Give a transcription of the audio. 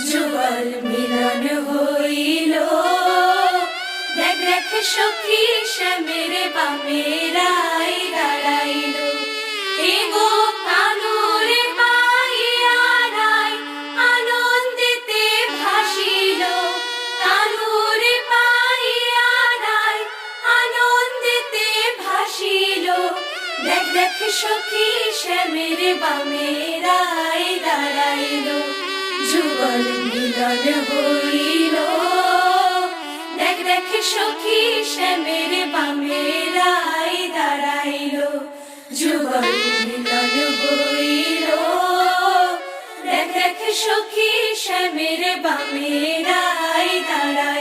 যুগল মিলন হইল, দেখ দেখ সখী শ্যামের বামেরাই দাঁড়াইল। এগো কানুরে পাইয়া নাই আনন্দেতে ভাসিল, কানুরে পাইয়া নাই আনন্দেতে ভাসিল। দেখ দেখ সখী শ্যামের বামেরাই দাঁড়াইল, যুগল মিলন হইল। দেখ দেখ সখী শ্যামের বামেরাই দাঁড়াইল, যুগল মিলন হইল। দেখ দেখ সখী শ্যামের বামেরাই দাঁড়াইল।